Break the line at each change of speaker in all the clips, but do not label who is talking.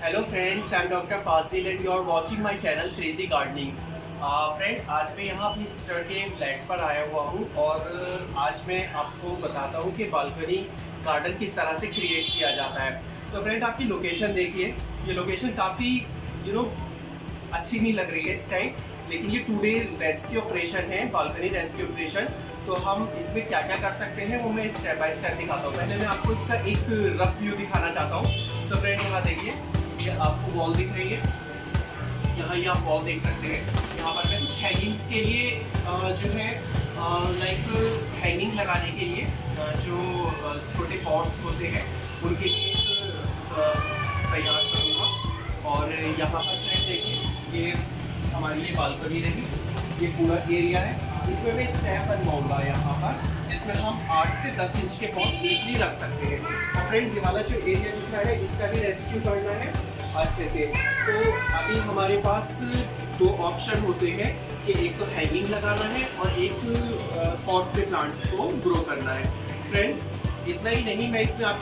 Hello friends, I am doctor Fazil and you are watching my channel crazy gardening. Friend, आज मैं यहाँ अपनी sister के फ्लैट पर आया हुआ हूँ और आज मैं आपको बताता हूँ कि बालकनी गार्डन किस तरह से क्रिएट किया जाता है। तो फ्रेंड, आपकी लोकेशन देखिए। ये लोकेशन काफ़ी अच्छी नहीं लग रही है इस टाइम, लेकिन ये 2 डे रेस्क्यू ऑपरेशन है, बालकनी रेस्क्यू ऑपरेशन। तो हम इसमें क्या क्या कर सकते हैं वो मैं स्टेप बाय स्टेप दिखाता हूँ। पहले मैं आपको इसका एक रफ व्यू दिखाना चाहता हूँ। तो फ्रेंड, यहाँ देखिए, ये आपको वॉल दिख रही है। यहाँ ये आप वॉल देख सकते हैं। यहाँ पर मैं कुछ हैंगिंग्स के लिए जो है लाइक हैंगिंग लगाने के लिए जो छोटे पॉट्स होते हैं उनके लिए तैयार करूँगा। और यहाँ पर फ्रेंड देखिए, ये हमारी ये बालकनी रही, ये पूरा एरिया है। इसमें मैं स्टैप बनवाऊंगा यहाँ पर, जिसमें हम 8 से 10 इंच के पॉट इजली रख सकते हैं। और फ्रेंड, ये वाला जो एरिया दिख रहा है इसका भी रेस्क्यू करना है अच्छे से। तो अभी हमारे पास 2 ऑप्शन होते हैं कि एक तो हैंगिंग लगाना है और एक पॉट पे प्लांट्स को ग्रो करना है। फ्रेंड, इतना ही नहीं, मैं इसमें आप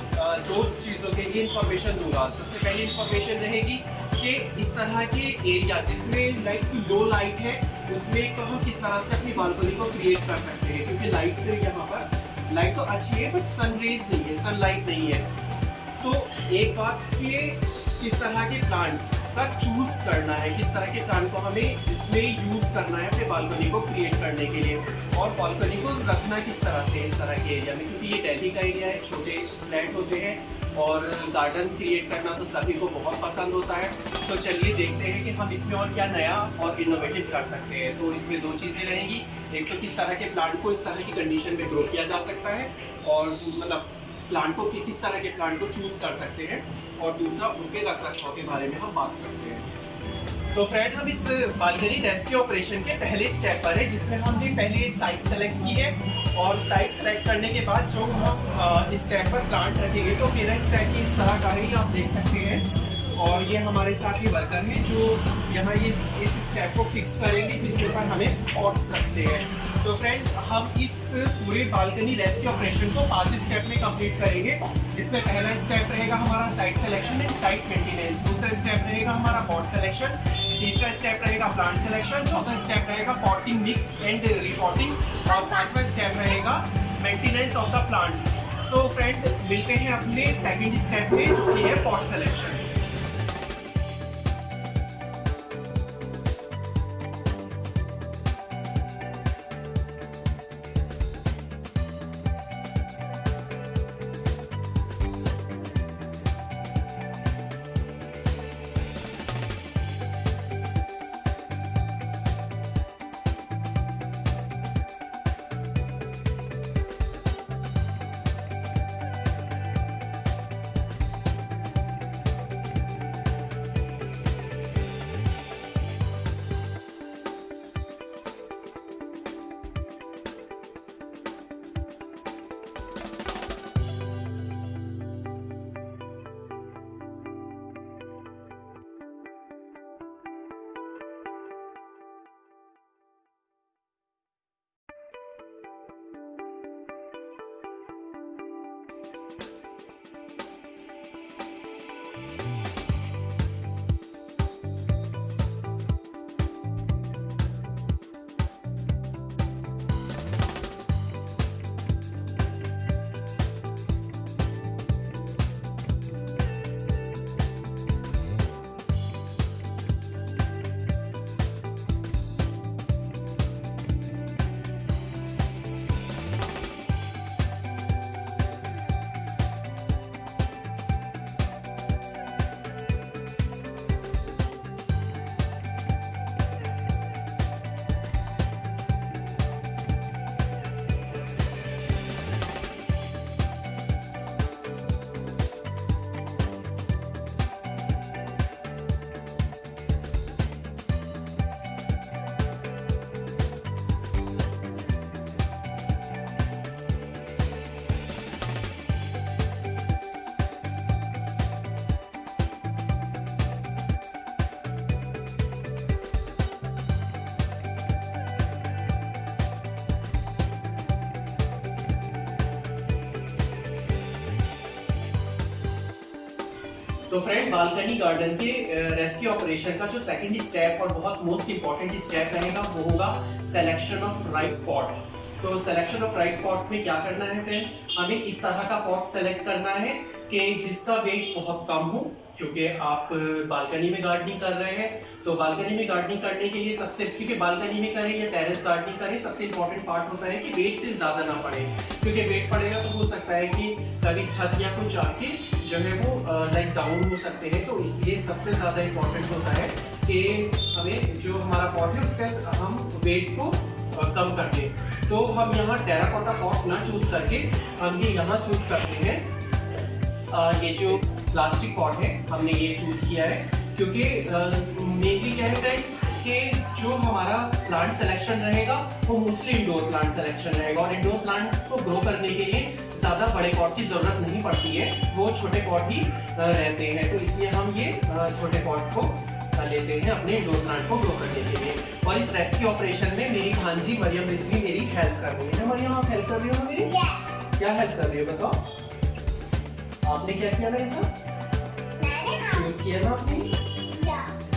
2 चीज़ों के लिए इंफॉर्मेशन दूंगा। सबसे पहली इंफॉर्मेशन रहेगी कि इस तरह के एरिया जिसमें लाइक लो लाइट है, उसमें तो हम किस तरह से अपनी बालकनी को क्रिएट कर सकते हैं। क्योंकि लाइट यहाँ पर लाइट तो अच्छी है बट सन रेज नहीं है, सनलाइट नहीं है। तो एक बात कि किस तरह के प्लांट का चूज करना है, किस तरह के प्लांट को हमें इसमें यूज करना है अपने बालकनी को क्रिएट करने के लिए, और बालकनी को रखना किस तरह से इस तरह के एरिया में। क्योंकि ये दिल्ली का एरिया है, छोटे फ्लैट होते हैं और गार्डन क्रिएट करना तो सभी को बहुत पसंद होता है। तो चलिए देखते हैं कि हम इसमें और क्या नया और इनोवेटिव कर सकते हैं। तो इसमें 2 चीज़ें रहेंगी। एक तो किस तरह के प्लांट को इस तरह की कंडीशन में ग्रो किया जा सकता है, और मतलब प्लांट को किस तरह के प्लांट को चूज़ कर सकते हैं, और दूसरा उनके रखरखाव के बारे में हम बात करते हैं। तो फ्रेंड, हम इस बालकनी रेस्क्यू ऑपरेशन के पहले स्टेप पर है, जिसमें हमने पहले साइट सेलेक्ट की है। और साइट सेलेक्ट करने के बाद जो हम इस स्टेप पर प्लांट रखेंगे, तो मेरा स्टेप इस तरह का ही आप देख सकते हैं। और ये हमारे साथ ही वर्कर हैं जो यहाँ ये इस स्टेप को फिक्स करेंगे, जिनके ऊपर हमें पॉट्स रखते हैं। तो फ्रेंड, हम इस पूरे बालकनी रेस्क्यू ऑपरेशन को 5 स्टेप में कंप्लीट करेंगे, जिसमें पहला स्टेप रहेगा हमारा site selection and site maintenance, दूसरा स्टेप रहेगा हमारा पॉट सिलेक्शन, तीसरा स्टेप रहेगा प्लांट सिलेक्शन, चौथा स्टेप रहेगा पॉटिंग मिक्स एंड रिपॉटिंग, और 5वां स्टेप रहेगा maintenance of the plant. So friend, मिलते हैं अपने सेकंड स्टेप में, जो कि है पॉट सिलेक्शन। तो फ्रेंड, बालकनी गार्डन के रेस्क्यू ऑपरेशन का जो सेकंड स्टेप और बहुत मोस्ट इंपॉर्टेंट स्टेप रहेगा वो होगा सिलेक्शन ऑफ राइट पॉट। तो सिलेक्शन ऑफ राइट पॉट में क्या करना है फ्रेंड, हमें इस तरह का पॉट सेलेक्ट करना है कि जिसका वेट बहुत कम हो, क्योंकि आप बालकनी में गार्डनिंग कर रहे हैं। तो बालकनी में गार्डनिंग करने के लिए क्योंकि बालकनी में करें या टेरेस गार्डनिंग करें, सबसे इंपॉर्टेंट पार्ट होता है कि वेट ज़्यादा ना पड़े, क्योंकि वेट पड़ेगा तो हो सकता है कि कभी छत या कुछ आके जो है वो लाइक डाउन हो सकते हैं। तो इसलिए सबसे ज़्यादा इंपॉर्टेंट होता है कि हमें जो हमारा पॉट है उसका हम वेट को कम कर दें। तो हम यहाँ टेराकोटा पॉट ना चूज करके हम ये यहाँ चूज करते हैं, ये जो प्लास्टिक पॉट है हमने ये चूज किया है, क्योंकि मेनली क्या है गाइस कि जो हमारा प्लांट सिलेक्शन रहेगा वो मोस्टली इंडोर प्लांट सिलेक्शन रहेगा, और इंडोर प्लांट को ग्रो करने के लिए ज़्यादा बड़े पॉट की ज़रूरत नहीं पड़ती है, वो छोटे पॉट ही रहते हैं। तो इसलिए हम ये छोटे पॉट को लेते हैं अपने इंडोर प्लांट को ग्रो करने के लिए। और इस रेस्क्यू ऑपरेशन में मेरी भांजी मरियम रिजवी मेरी हेल्प कर रही है। मरियम, आप हेल्प कर रही हो ना मेरी? क्या हेल्प कर रही हो बताओ? आपने क्या किया ना, ऐसा चूज किया ना आपने?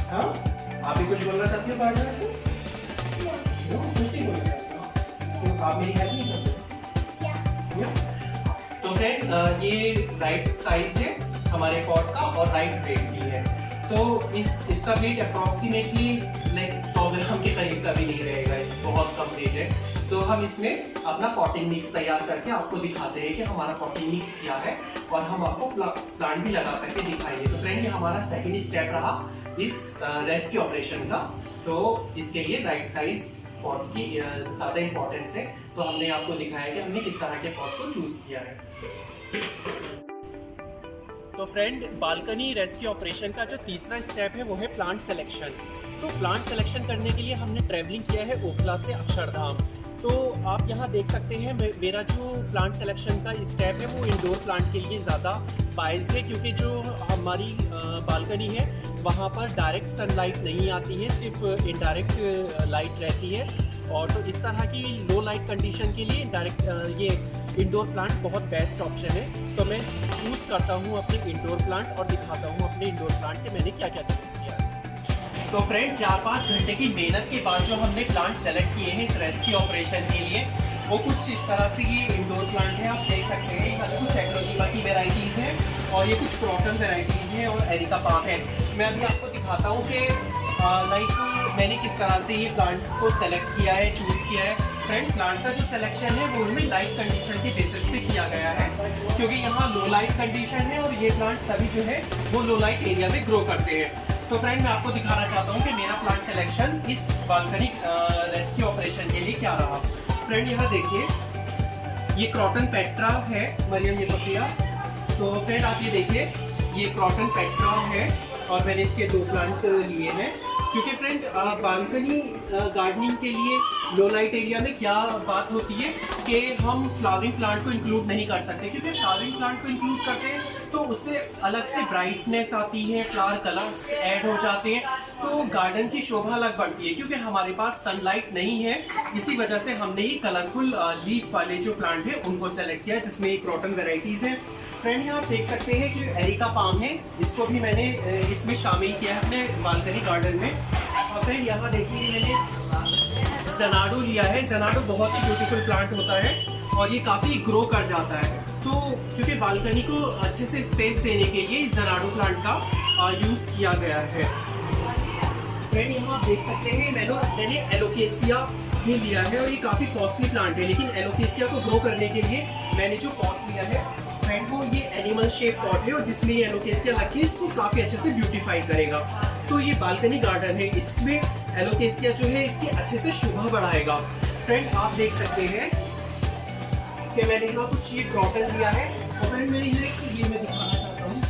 हाँ, आप भी कुछ बोलना चाहती हो गार्डनर से? कुछ नहीं बोलना चाहती हो? क्यों, आप मेरी हेल्प नहीं करते? तो फ्रेंड, ये राइट साइज है हमारे पॉट का और राइट वेट भी है। तो इसका वेट अप्रॉक्सीमेटली लाइक 100 ग्राम के करीब का भी नहीं रहेगा, इस बहुत कम वेट है। तो हम इसमें अपना पॉटिंग मिक्स तैयार करके आपको दिखाते हैं कि हमारा पॉटिंग मिक्स क्या है, और हम आपको प्लांट भी लगा करके दिखाएंगे। तो फ्रेंड, ये हमारा सेकंड स्टेप रहा इस रेस्क्यू ऑपरेशन का। तो इसके लिए राइट साइज पॉट की ज़्यादा इंपॉर्टेंस है, तो हमने आपको दिखाया कि हमने किस तरह के पॉट को चूज किया है। तो फ्रेंड, बालकनी रेस्क्यू ऑपरेशन का जो तीसरा स्टेप है वो है प्लांट सिलेक्शन। तो प्लांट सिलेक्शन करने के लिए हमने ट्रैवलिंग किया है ओखला से अक्षरधाम। तो आप यहाँ देख सकते हैं मेरा जो प्लांट सिलेक्शन का स्टेप है वो इंडोर प्लांट के लिए ज़्यादा बाइज्ड है, क्योंकि जो हमारी बालकनी है वहाँ पर डायरेक्ट सनलाइट नहीं आती है, सिर्फ इनडायरेक्ट लाइट रहती है। और तो इस तरह की लो लाइट कंडीशन के लिए डायरेक्ट ये इंडोर प्लांट बहुत बेस्ट ऑप्शन है। तो मैं चूज़ करता हूँ अपने इंडोर प्लांट और दिखाता हूँ अपने इंडोर प्लांट के मैंने क्या क्या चूज़ किया। तो फ्रेंड, 4-5 घंटे की मेहनत के बाद जो हमने प्लांट सेलेक्ट किए हैं इस रेस्क्यू ऑपरेशन के लिए, वो कुछ इस तरह से ये इंडोर प्लांट है, आप देख सकते हैं। यहाँ कुछ एग्लोनिमा की वेराइटीज़ हैं और ये कुछ क्रॉटन वेराइटीज़ हैं और एरिका पाम है। मैं अभी आपको दिखाता हूँ कि लाइक मैंने किस तरह से ये प्लांट को सेलेक्ट किया है, चूज़ किया है। फ्रेंड, प्लांट का जो सिलेक्शन है वो उनमें लाइट कंडीशन के बेसिस पे किया गया है, क्योंकि यहाँ लो लाइट कंडीशन है और ये प्लांट सभी जो है वो लो लाइट एरिया में ग्रो करते हैं। तो फ्रेंड, मैं आपको दिखाना चाहता हूँ कि मेरा प्लांट सिलेक्शन इस बालकनी रेस्क्यू ऑपरेशन के लिए क्या रहा। फ्रेंड, यहाँ देखिए, ये क्रॉटन पेट्रा है। मरियम, ये पपिया। तो फ्रेंड, आप ये देखिए, ये क्रॉटन पेट्रा है और मैंने इसके 2 प्लांट लिए हैं, क्योंकि फ्रेंड बालकनी गार्डनिंग के लिए लो लाइट एरिया में क्या बात होती है कि हम फ्लावरिंग प्लांट को इंक्लूड नहीं कर सकते, क्योंकि फ्लावरिंग प्लांट को इंक्लूड करते हैं तो उससे अलग से ब्राइटनेस आती है, फ्लावर कलर्स ऐड हो जाते हैं, तो गार्डन की शोभा अलग बढ़ती है। क्योंकि हमारे पास सनलाइट नहीं है, इसी वजह से हमने ये कलरफुल लीफ वाले जो प्लांट है उनको सेलेक्ट किया, जिसमें क्रॉटन वेराइटीज़ हैं। फ्रेंड, यहाँ आप देख सकते हैं कि एरिका पाम है, इसको भी मैंने इसमें शामिल किया है अपने बालकनी गार्डन में। और फ्रेंड, यहाँ देखिए, मैंने जनाडो लिया है। जनाडो बहुत ही ब्यूटीफुल प्लांट होता है और ये काफ़ी ग्रो कर जाता है। तो क्योंकि बालकनी को अच्छे से स्पेस देने के लिए इस जनाडो प्लांट का यूज़ किया गया है। फ्रेंड, यहाँ आप देख सकते हैं मैंने एलोकेसिया भी लिया है और ये काफ़ी कॉस्टली प्लांट है, लेकिन एलोकेसिया को ग्रो करने के लिए मैंने जो पॉट लिया है फ्रेंड, वो ये एनिमल शेप पॉट है और जिसमें ये एलोकेसिया लगी है, इसको काफ़ी अच्छे से ब्यूटीफाई करेगा। तो ये बालकनी गार्डन है, इसमें एलोकेसिया जो है इसकी अच्छे से शोभा बढ़ाएगा। फ्रेंड, आप देख सकते हैं कि मैंने यहाँ कुछ ये क्रॉटन लिया है और फ्रेंड मैंने ये मैं दिखाना चाहता हूँ,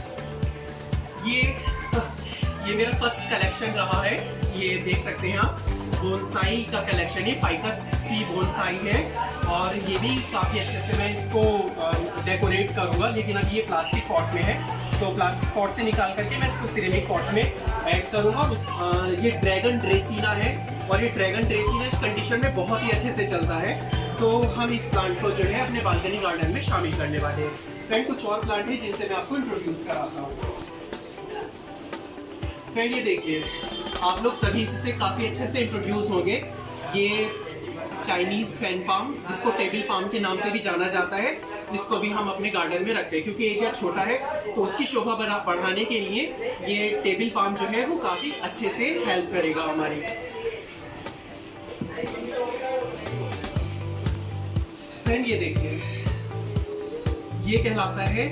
ये मेरा फर्स्ट कलेक्शन रहा है। ये देख सकते हैं आप, बोनसाई का कलेक्शन है, फाइकस की बोनसाई है और ये भी काफ़ी अच्छे से मैं इसको डेकोरेट करूँगा, लेकिन अभी ये प्लास्टिक पॉट में है, तो प्लास्टिक पॉट से निकाल करके मैं इसको सिरेमिक पॉट में ऐड करूँगा। ये ड्रैगन ड्रेसिना है और ये ड्रैगन ड्रेसिना इस कंडीशन में बहुत ही अच्छे से चलता है, तो हम इस प्लांट को जो है अपने बालकनी गार्डन में शामिल करने वाले हैं। फ्रेंड, कुछ और प्लांट है जिनसे मैं आपको इंट्रोड्यूस कराता हूँ। फ्रेंड ये देखिए, आप लोग सभी इससे काफ़ी अच्छे से इंट्रोड्यूस होंगे। ये चाइनीज़ फैन पाम, जिसको टेबल पाम के नाम से भी जाना जाता है, इसको भी हम अपने गार्डन में रखते हैं क्योंकि एरिया छोटा है, तो उसकी शोभा बढ़ाने के लिए ये टेबल पाम जो है वो काफ़ी अच्छे से हेल्प करेगा हमारी। फ्रेंड ये देखिए, ये कहलाता है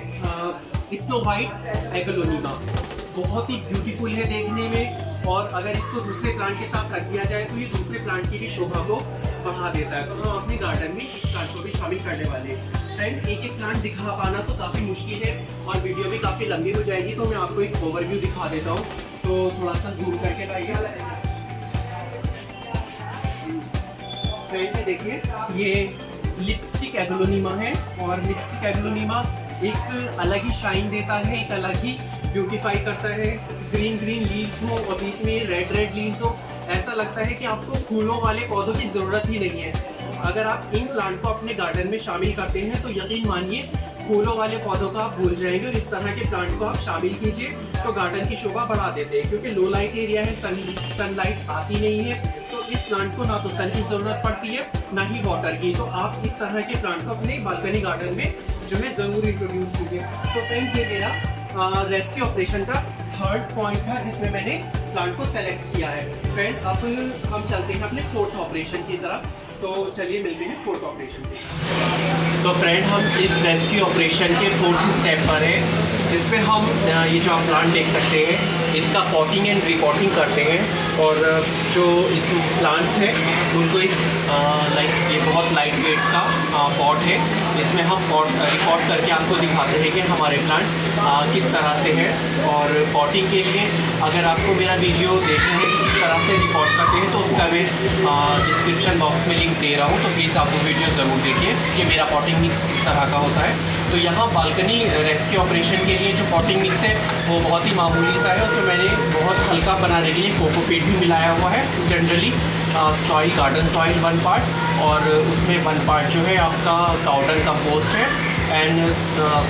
स्नो वाइट एग्लोनिमा। बहुत ही ब्यूटीफुल है देखने में, और अगर इसको दूसरे प्लांट के साथ रख दिया जाए तो ये दूसरे प्लांट की भी शोभा को बढ़ा देता है। तो हम अपने गार्डन में इस प्लांट को भी शामिल करने वाले हैं। फ्रेंड एक एक प्लांट दिखा पाना तो काफ़ी मुश्किल है और वीडियो भी काफ़ी लंबी हो जाएगी, तो मैं आपको एक ओवरव्यू दिखा देता हूँ। तो थोड़ा सा जूम करके लाइए। फ्रेंड देखिए, ये लिपस्टिक एग्लोनिमा है, और लिपस्टिक एग्लोनिमा एक अलग ही शाइन देता है, एक अलग ही ब्यूटीफाई करता है। ग्रीन ग्रीन लीव्स हो और बीच में रेड रेड लीव्स हो, ऐसा लगता है कि आपको फूलों वाले पौधों की ज़रूरत ही नहीं है। अगर आप इन प्लांट को अपने गार्डन में शामिल करते हैं तो यकीन मानिए फूलों वाले पौधों का आप भूल जाएंगे, और इस तरह के प्लांट को आप शामिल कीजिए तो गार्डन की शोभा बढ़ा देते हैं। क्योंकि लो लाइट एरिया है, सनलाइट आती नहीं है, तो इस प्लांट को ना तो सन की ज़रूरत पड़ती है ना ही वाटर की। तो आप इस तरह के प्लांट को अपने बालकनी गार्डन में जो है ज़रूर इंट्रोड्यूस कीजिए। तो फ्रेंड ये मेरा रेस्क्यू ऑपरेशन का थर्ड पॉइंट था जिसमें मैंने प्लांट को सेलेक्ट किया है। फ्रेंड अब हम चलते हैं अपने फोर्थ ऑपरेशन की तरफ, तो चलिए मिलते हैं फोर्थ ऑपरेशन पे। तो फ्रेंड हम इस रेस्क्यू ऑपरेशन के फोर्थ स्टेप पर है, जिसमें हम ये जो आप प्लांट देख सकते हैं इसका पॉटिंग एंड रिपॉटिंग करते हैं। और जो इस प्लांट्स हैं उनको इस ये बहुत लाइट वेट का पॉट है, इसमें हम रिकॉर्ड करके आपको दिखाते हैं कि हमारे प्लांट किस तरह से है। और पॉटिंग के लिए अगर आपको मेरा वीडियो देखना है कि किस तरह से रिकॉर्ड करते हैं तो उसका मैं डिस्क्रिप्शन बॉक्स में लिंक दे रहा हूँ, तो प्लीज़ आप वो वीडियो ज़रूर देखिए कि मेरा पॉटिंग मिक्स किस तरह का होता है। तो यहाँ बालकनी रेस्क्यू ऑपरेशन के लिए जो पॉटिंग मिक्स है वो बहुत ही मामूली सा है, उसमें मैंने बहुत हल्का बनाने के लिए कोकोपीट भी मिलाया हुआ है। Generally soil, garden soil 1 part, और उसमें 1 पार्ट जो है आपका काउडंग कंपोस्ट है, एंड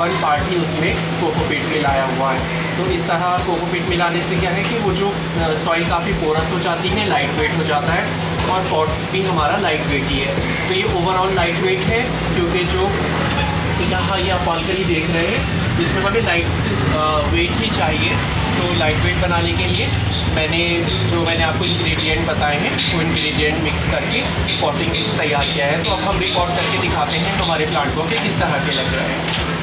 1 पार्ट ही उसमें कोकोपीट मिलाया हुआ है। तो इस तरह कोकोपीट मिलाने से क्या है कि वो जो सॉइल काफ़ी पोरस हो जाती है, लाइट वेट हो जाता है, और पॉट भी हमारा लाइट वेट ही है। तो ये ओवरऑल लाइट वेट है, क्योंकि जो यहाँ ये आप बालकनी देख रहे हैं जिसमें हमें लाइट वेट ही चाहिए। तो लाइट वेट बनाने के लिए मैंने आपको इंग्रेडिएंट बताए हैं, वो इंग्रेडिएंट मिक्स करके पॉटिंग मिक्स तैयार किया है। तो अब हम रिकॉर्ड करके दिखाते हैं हमारे प्लांट को कि किस तरह के लग रहे हैं।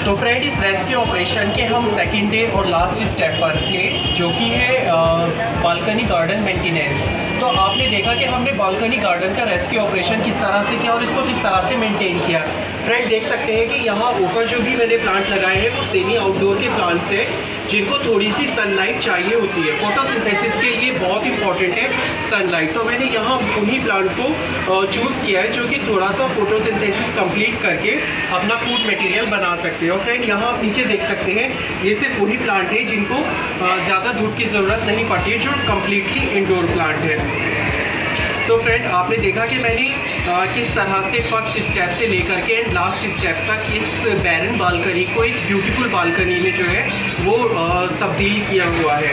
तो फ्रेंड, इस रेस्क्यू ऑपरेशन के हम सेकेंड डे और लास्ट स्टेप पर थे, जो कि है बालकनी गार्डन मेंटेनेंस। तो आपने देखा कि हमने बालकनी गार्डन का रेस्क्यू ऑपरेशन किस तरह से किया और इसको किस तरह से मेंटेन किया। फ्रेंड देख सकते हैं कि यहाँ ऊपर जो भी मैंने प्लांट लगाए हैं वो सेमी आउटडोर के प्लांट्स हैं, जिनको थोड़ी सी सनलाइट चाहिए होती है। फोटोसिंथेसिस के लिए बहुत इंपॉर्टेंट है सनलाइट। तो मैंने यहाँ उन्हीं प्लांट को चूज़ किया है जो कि थोड़ा सा फोटोसिंथेसिस कंप्लीट करके अपना फूड मटेरियल बना सकते हैं। और फ्रेंड यहाँ आप नीचे देख सकते हैं, ये सिर्फ वही प्लांट है जिनको ज़्यादा धूप की ज़रूरत नहीं पड़ती है, जो कम्प्लीटली इंडोर प्लांट है। तो फ्रेंड आपने देखा कि मैंने किस तरह से फर्स्ट स्टेप से लेकर के लास्ट स्टेप तक इस बैरन बालकनी को एक ब्यूटीफुल बालकनी में जो है वो तब्दील किया हुआ है।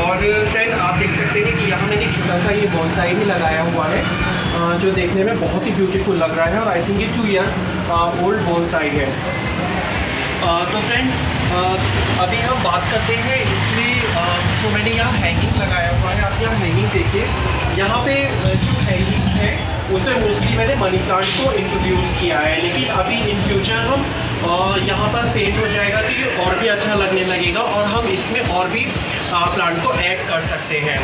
और फ्रेंड आप देख सकते हैं कि यहाँ मैंने छोटा सा ये बॉन्साई भी लगाया हुआ है, जो देखने में बहुत ही ब्यूटीफुल लग रहा है। और आई थिंक ये 2 ईयर ओल्ड बॉन्साई है। तो फ्रेंड अभी हम बात करते हैं इसमें जो मैंने यहाँ हैंगिंग लगाया हुआ है। आप यहाँ हैंगिंग देखिए, यहाँ पे जो हैंगिंग है उसे मोस्टली मैंने मनी प्लांट को इंट्रोड्यूस किया है, लेकिन अभी इन फ्यूचर हम यहाँ पर पेंट हो जाएगा तो ये और भी अच्छा लगने लगेगा और हम इसमें और भी प्लांट को ऐड कर सकते हैं।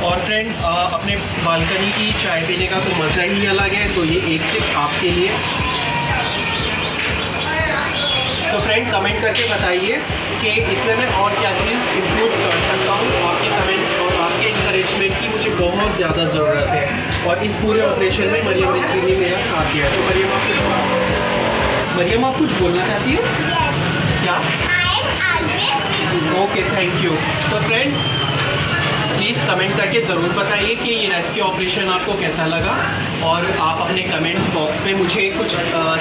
और फ्रेंड अपने बालकनी की चाय पीने का तो मज़ा ही अलग है, तो ये एक सिर्फ आपके लिए। तो फ्रेंड कमेंट करके बताइए कि इसमें मैं और क्या चीज़ इंक्लूड कर सकता हूँ। आपके कमेंट और आपके इंकरेजमेंट की मुझे बहुत ज़्यादा ज़रूरत है। और इस पूरे ऑपरेशन में मरियम रिजवी ने मेरा साथ दिया। तो मरियम आप कुछ बोलना चाहती हो क्या? Okay, thank you. तो फ्रेंड प्लीज़ कमेंट करके ज़रूर बताइए कि ये रेस्क्यू ऑपरेशन आपको कैसा लगा। और आप अपने कमेंट बॉक्स में मुझे कुछ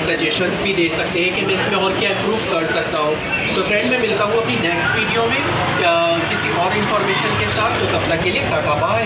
सजेशंस भी दे सकते हैं कि मैं इसमें और क्या इम्प्रूव कर सकता हूँ। तो फ्रेंड मैं मिलता हूँ अपनी नेक्स्ट वीडियो में किसी और इन्फॉर्मेशन के साथ। तो तब तक के लिए टाटा बाय।